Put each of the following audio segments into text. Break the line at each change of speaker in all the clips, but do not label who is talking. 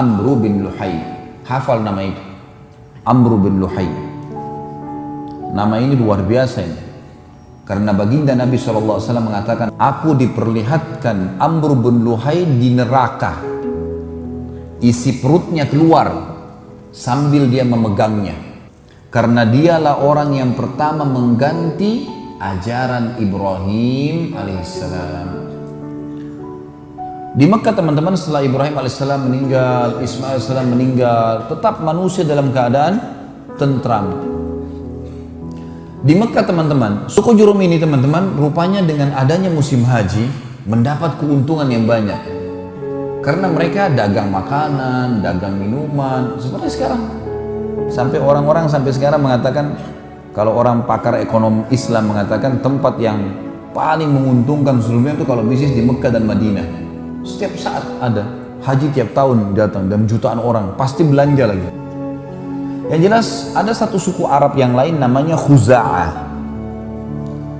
Amru bin Luhai. Hafal nama itu, Amru bin Luhai. Nama ini luar biasa ini. Karena baginda Nabi SAW mengatakan, aku diperlihatkan Amru bin Luhai di neraka, isi perutnya keluar sambil dia memegangnya, karena dialah orang yang pertama mengganti ajaran Ibrahim alaihissalam. Di Mekah teman-teman, setelah Ibrahim alaihissalam meninggal, Ismail alaihissalam meninggal, tetap manusia dalam keadaan tentram. Di Mekah teman-teman, suku Jurhum ini teman-teman, rupanya dengan adanya musim haji mendapat keuntungan yang banyak. Karena mereka dagang makanan, dagang minuman, seperti sekarang. Sampai orang-orang sampai sekarang mengatakan, kalau orang pakar ekonomi Islam mengatakan tempat yang paling menguntungkan sebelumnya itu kalau bisnis di Mekah dan Madinah. Setiap saat ada haji, tiap tahun datang dan jutaan orang pasti belanja lagi. Yang jelas ada satu suku Arab yang lain namanya Khuza'ah.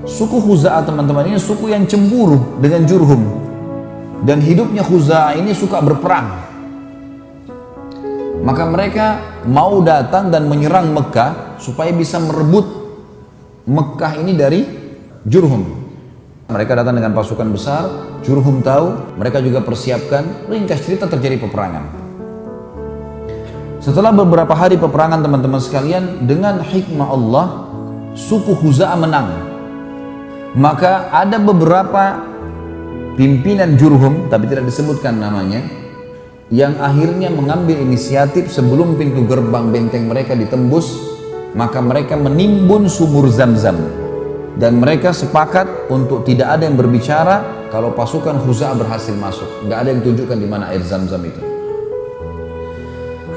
Suku Khuza'ah teman-teman ini suku yang cemburu dengan Jurhum, dan hidupnya Khuza'ah ini suka berperang. Maka mereka mau datang dan menyerang Mekah supaya bisa merebut Mekah ini dari Jurhum. Mereka datang dengan pasukan besar, Jurhum tahu, mereka juga persiapkan. Ringkas cerita, terjadi peperangan. Setelah beberapa hari peperangan teman-teman sekalian, dengan hikmah Allah, suku Khuza'ah menang. Maka ada beberapa pimpinan Jurhum, tapi tidak disebutkan namanya, yang akhirnya mengambil inisiatif sebelum pintu gerbang benteng mereka ditembus, maka mereka menimbun sumur Zam-Zam. Dan mereka sepakat untuk tidak ada yang berbicara kalau pasukan Khuza'ah berhasil masuk. Nggak ada yang tunjukkan di mana air Zam-Zam itu.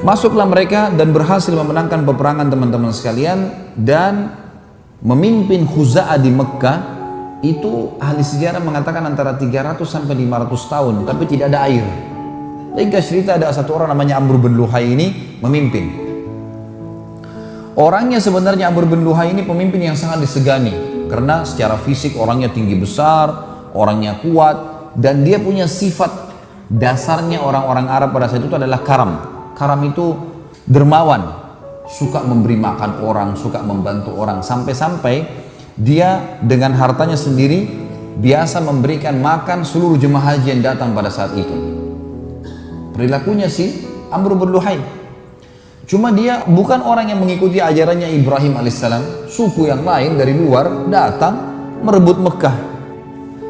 Masuklah mereka dan berhasil memenangkan peperangan teman-teman sekalian, dan memimpin Khuza'ah di Mekah itu ahli sejarah mengatakan antara 300 sampai 500 tahun, tapi tidak ada air. Ringkas cerita, ada satu orang namanya Amr bin Luhai ini memimpin. Orangnya sebenarnya Amr bin Luhai ini pemimpin yang sangat disegani, karena secara fisik orangnya tinggi besar, orangnya kuat, dan dia punya sifat dasarnya orang-orang Arab pada saat itu adalah karam. Karam itu dermawan, suka memberi makan orang, suka membantu orang, sampai-sampai dia dengan hartanya sendiri biasa memberikan makan seluruh jemaah haji yang datang pada saat itu. Perilakunya si Amr bin Luhai. Cuma dia bukan orang yang mengikuti ajarannya Ibrahim alaihissalam. Suku yang lain dari luar datang merebut Mekah.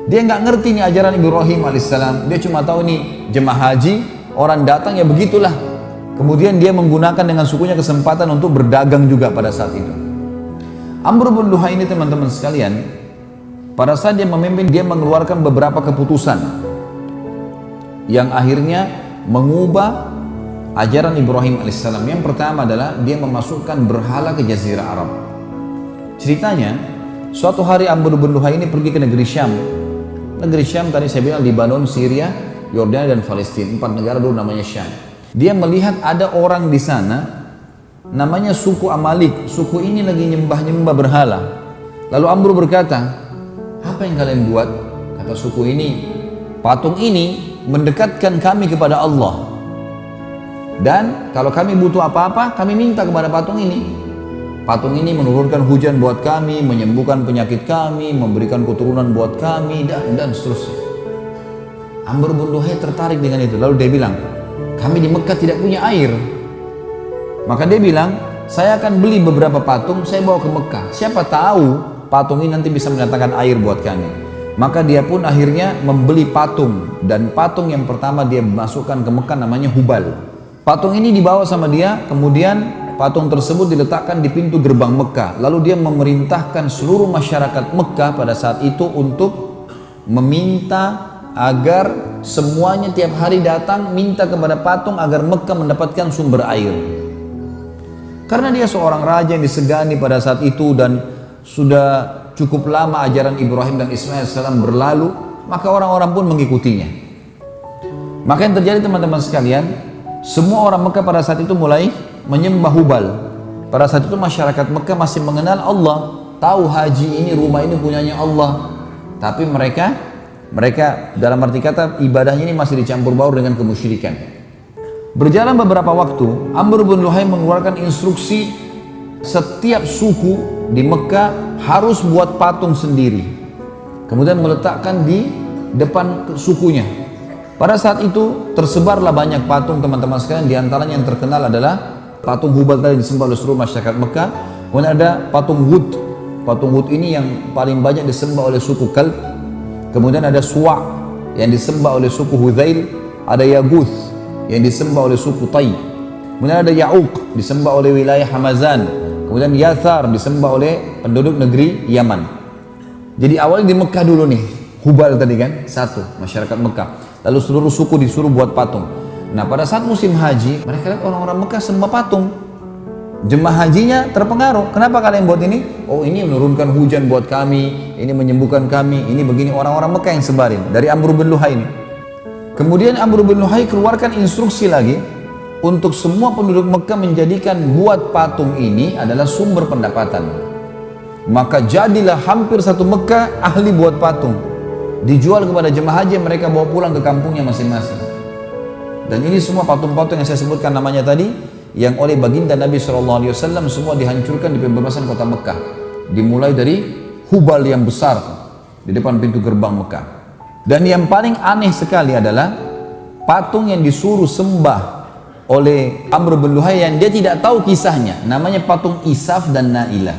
Dia nggak ngerti nih ajaran Ibrahim alaihissalam. Dia cuma tahu nih jemaah haji, orang datang ya begitulah. Kemudian dia menggunakan dengan sukunya kesempatan untuk berdagang juga pada saat itu. Amr bin Luhai ini teman-teman sekalian, pada saat dia memimpin, dia mengeluarkan beberapa keputusan yang akhirnya mengubah ajaran Ibrahim alaihissalam. Yang pertama adalah dia memasukkan berhala ke Jazirah Arab. Ceritanya, suatu hari Amr bin Luhai ini pergi ke negeri Syam. Negeri Syam tadi saya bilang Lebanon, Syria, Yordania dan Palestina. 4 negara dulu namanya Syam. Dia melihat ada orang di sana namanya suku Amalik. Suku ini lagi nyembah-nyembah berhala. Lalu Amr berkata, apa yang kalian buat? Kata suku ini, patung ini mendekatkan kami kepada Allah. Dan kalau kami butuh apa-apa, kami minta kepada patung ini. Patung ini menurunkan hujan buat kami, menyembuhkan penyakit kami, memberikan keturunan buat kami, dan seterusnya. Amr bin Luhai tertarik dengan itu. Lalu dia bilang, kami di Mekah tidak punya air. Maka dia bilang, saya akan beli beberapa patung, saya bawa ke Mekah. Siapa tahu patung ini nanti bisa mendatangkan air buat kami. Maka dia pun akhirnya membeli patung. Dan patung yang pertama dia masukkan ke Mekah namanya Hubal. Patung ini dibawa sama dia, kemudian patung tersebut diletakkan di pintu gerbang Mekah. Lalu dia memerintahkan seluruh masyarakat Mekah pada saat itu untuk meminta agar semuanya tiap hari datang minta kepada patung agar Mekah mendapatkan sumber air. Karena dia seorang raja yang disegani pada saat itu dan sudah cukup lama ajaran Ibrahim dan Ismail salam berlalu, maka orang-orang pun mengikutinya. Maka yang terjadi teman-teman sekalian, semua orang Mekah pada saat itu mulai menyembah Hubal. Pada saat itu masyarakat Mekah masih mengenal Allah, tahu haji ini, rumah ini punyanya Allah, tapi mereka dalam arti kata ibadahnya ini masih dicampur baur dengan kemusyrikan. Berjalan beberapa waktu, Amr bin Luhai mengeluarkan instruksi setiap suku di Mekah harus buat patung sendiri. Kemudian meletakkan di depan sukunya. Pada saat itu tersebarlah banyak patung teman-teman sekalian. Di antaranya yang terkenal adalah patung Hubal tadi disembah oleh seluruh masyarakat Mekah. Kemudian ada patung Wud. Patung Wud ini yang paling banyak disembah oleh suku Kalb. Kemudian ada Suwa' yang disembah oleh suku Hudzail. Ada Yaguth yang disembah oleh suku Tai. Kemudian ada Ya'uq disembah oleh wilayah Hamazan. Kemudian Yathar disembah oleh penduduk negeri Yaman. Jadi awalnya di Mekah dulu nih, Hubal tadi kan, satu masyarakat Mekah. Lalu seluruh suku disuruh buat patung. Nah pada saat musim haji, mereka lihat orang-orang Mekah sembah patung. Jemaah hajinya terpengaruh. Kenapa kalian buat ini? Oh ini menurunkan hujan buat kami, ini menyembuhkan kami, ini begini. Orang-orang Mekah yang sebarin dari Amr bin Luhai ini. Kemudian Amr bin Luhai keluarkan instruksi lagi untuk semua penduduk Mekah menjadikan buat patung ini adalah sumber pendapatan. Maka jadilah hampir satu Mekah ahli buat patung. Dijual kepada jemaah haji, mereka bawa pulang ke kampungnya masing-masing. Dan ini semua patung-patung yang saya sebutkan namanya tadi, yang oleh baginda Nabi SAW semua dihancurkan di pembebasan kota Mekah. Dimulai dari Hubal yang besar di depan pintu gerbang Mekah. Dan yang paling aneh sekali adalah patung yang disuruh sembah oleh Amr bin Luhai yang dia tidak tahu kisahnya. Namanya patung Isaf dan Nailah.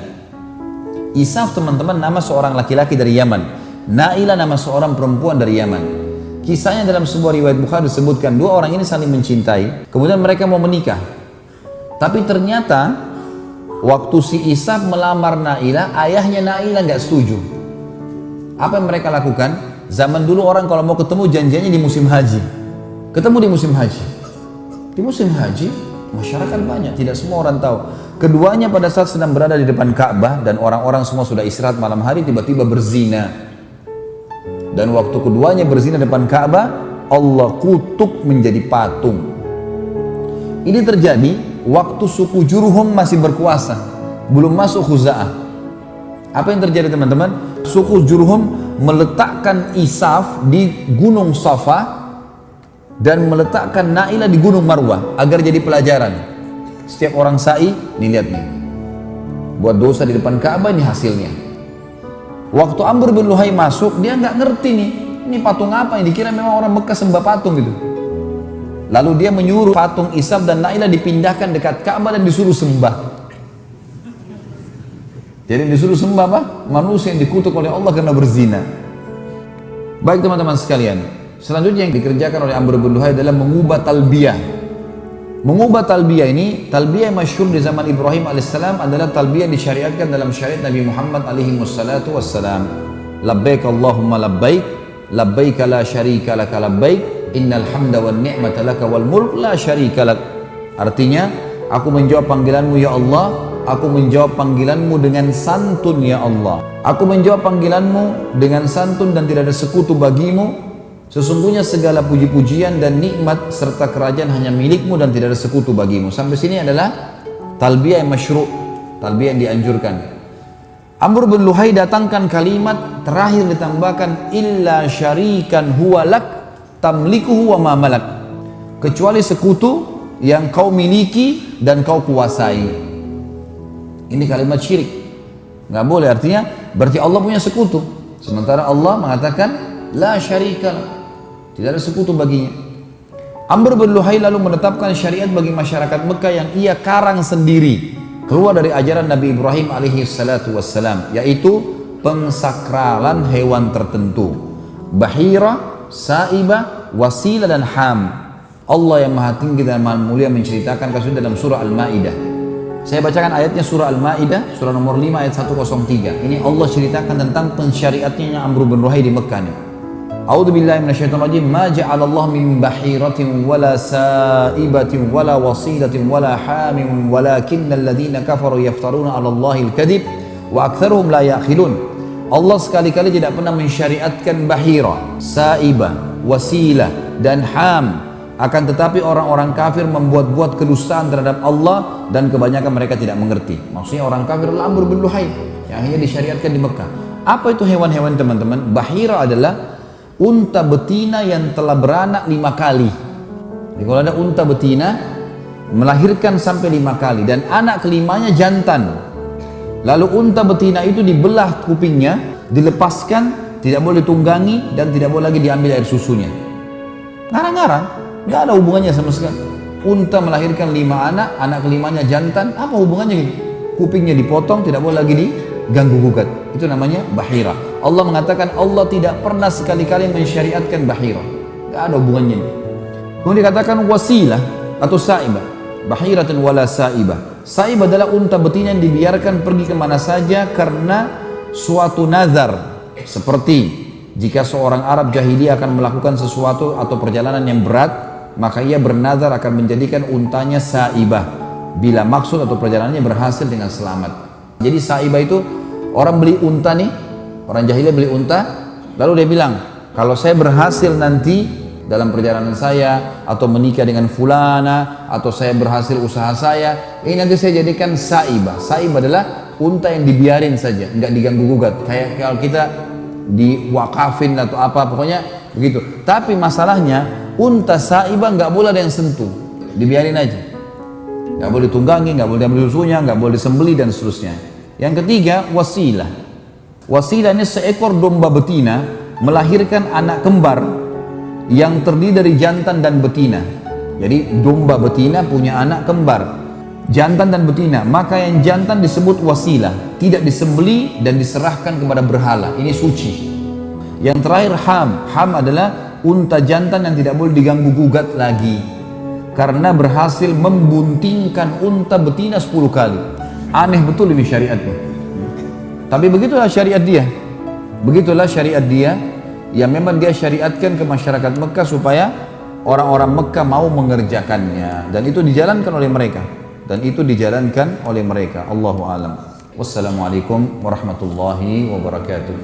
Isaf teman-teman nama seorang laki-laki dari Yaman. Nailah nama seorang perempuan dari Yaman. Kisahnya dalam sebuah riwayat Bukhari disebutkan dua orang ini saling mencintai. Kemudian mereka mau menikah. Tapi ternyata waktu si Isaf melamar Nailah, ayahnya Nailah nggak setuju. Apa yang mereka lakukan? Zaman dulu orang kalau mau ketemu janjiannya di musim haji. Ketemu di musim haji. Di musim haji masyarakat banyak, tidak semua orang tahu. Keduanya pada saat sedang berada di depan Ka'bah dan orang-orang semua sudah istirahat malam hari, tiba-tiba berzina. Dan waktu keduanya berzina di depan Ka'bah, Allah kutuk menjadi patung. Ini terjadi waktu suku Jurhum masih berkuasa, belum masuk Khuza'ah. Apa yang terjadi teman-teman? Suku Jurhum meletakkan Isaf di Gunung Safa dan meletakkan Nailah di Gunung Marwah agar jadi pelajaran. Setiap orang sa'i, nih lihat nih, buat dosa di depan Ka'bah, ini hasilnya. Waktu Amr bin Luhai masuk, dia nggak ngerti nih, ini patung apa yang dikira memang orang Mekah sembah patung gitu. Lalu dia menyuruh patung Isaf dan Nailah dipindahkan dekat Ka'bah dan disuruh sembah. Jadi disuruh sembah apa? Manusia yang dikutuk oleh Allah karena berzina. Baik teman-teman sekalian, selanjutnya yang dikerjakan oleh Amr bin Luhai adalah mengubah talbiyah. Mengubah talbiyah ini, talbiyah yang masyhur di zaman Ibrahim alaihissalam adalah talbiyah yang disyariatkan dalam syariat Nabi Muhammad alaihi wassalatu wassalam. Labbaik Allahumma labbaik, labbaik la syarika laka labbaik, innal hamda wan ni'mata laka wal mulk la syarika lak. Artinya, aku menjawab panggilanmu ya Allah. Aku menjawab panggilanmu dengan santun ya Allah. Aku menjawab panggilanmu dengan santun dan tidak ada sekutu bagimu. Sesungguhnya segala puji-pujian dan nikmat serta kerajaan hanya milikmu dan tidak ada sekutu bagimu. Sampai sini adalah talbiyah yang masyru', talbiyah yang dianjurkan. Amr bin Luhai datangkan kalimat terakhir ditambahkan illa syarikan huwa lak tamlikuhu wa ma malak. Kecuali sekutu yang kau miliki dan kau kuasai. Ini kalimat syirik, nggak boleh. Artinya berarti Allah punya sekutu, sementara Allah mengatakan la syarika, tidak ada sekutu baginya. Amr bin Luhai lalu menetapkan syariat bagi masyarakat Mekah yang ia karang sendiri, keluar dari ajaran Nabi Ibrahim alaihi salatu wassalam, yaitu pensakralan hewan tertentu, bahira, saibah, wasilah dan ham. Allah yang maha tinggi dan maha mulia menceritakan kasusnya dalam surah Al-Ma'idah. Saya bacakan ayatnya surah Al-Ma'idah, surah nomor 5 ayat 103. Ini Allah ceritakan tentang pensyariatnya Amr bin Luhai di Mekah nih. A'udzu billahi minasyaitonir rajim. Ma ja'alallahu min bahiratin wala sa'ibatin wala wasilatin wala hamin walakinnal ladzina kafaru yaftaruna 'ala Allahil kadhib wa aktsaruhum la ya'qilun. Allah sekali-kali tidak pernah mensyariatkan bahira, sa'ibah, wasilah dan ham. Akan tetapi orang-orang kafir membuat-buat kedustaan terhadap Allah dan kebanyakan mereka tidak mengerti. Maksudnya orang kafir adalah Amr bin Luhai yang akhirnya disyariatkan di Mekah. Apa itu hewan-hewan teman-teman? Bahira adalah unta betina yang telah beranak 5 kali. Jadi kalau ada unta betina melahirkan sampai 5 kali dan anak kelimanya jantan, lalu unta betina itu dibelah kupingnya, dilepaskan, tidak boleh tunggangi dan tidak boleh lagi diambil air susunya. Ngarang-ngarang, nggak ada hubungannya sama sekali. Unta melahirkan 5 anak, anak kelimanya jantan, apa hubungannya gitu? Kupingnya dipotong, tidak boleh lagi diganggu gugat. Itu namanya bahira. Allah mengatakan Allah tidak pernah sekali-kali mensyariatkan bahira. Nggak ada hubungannya. Kemudian dikatakan wasilah atau saibah. Bahiratun wala saibah. Saibah adalah unta betina yang dibiarkan pergi kemana saja karena suatu nazar. Seperti jika seorang Arab jahiliyah akan melakukan sesuatu atau perjalanan yang berat, maka ia bernazar akan menjadikan untanya saibah bila maksud atau perjalanannya berhasil dengan selamat. Jadi saibah itu orang beli unta nih, orang jahiliyah beli unta, lalu dia bilang, kalau saya berhasil nanti dalam perjalanan saya atau menikah dengan fulana atau saya berhasil usaha saya, ini nanti saya jadikan saibah. Saibah adalah unta yang dibiarin saja, nggak diganggu gugat. Kayak kalau kita diwakafin atau apa, pokoknya begitu. Tapi masalahnya unta saibah nggak boleh ada yang sentuh, dibiarin aja, nggak boleh tunggangi, nggak boleh ambil susunya, nggak boleh sembeli dan seterusnya. Yang ketiga wasilah. Wasilah ini seekor domba betina melahirkan anak kembar yang terdiri dari jantan dan betina. Jadi domba betina punya anak kembar, jantan dan betina, maka yang jantan disebut wasilah, tidak disembeli dan diserahkan kepada berhala, ini suci. Yang terakhir ham adalah unta jantan yang tidak boleh diganggu gugat lagi karena berhasil membuntingkan unta betina 10 kali. Aneh betul ini syariatnya, tapi begitulah syariat dia. Begitulah syariat dia yang memang dia syariatkan ke masyarakat Mekah supaya orang-orang Mekah mau mengerjakannya, dan itu dijalankan oleh mereka. Allahu a'lam. Wassalamualaikum warahmatullahi wabarakatuh.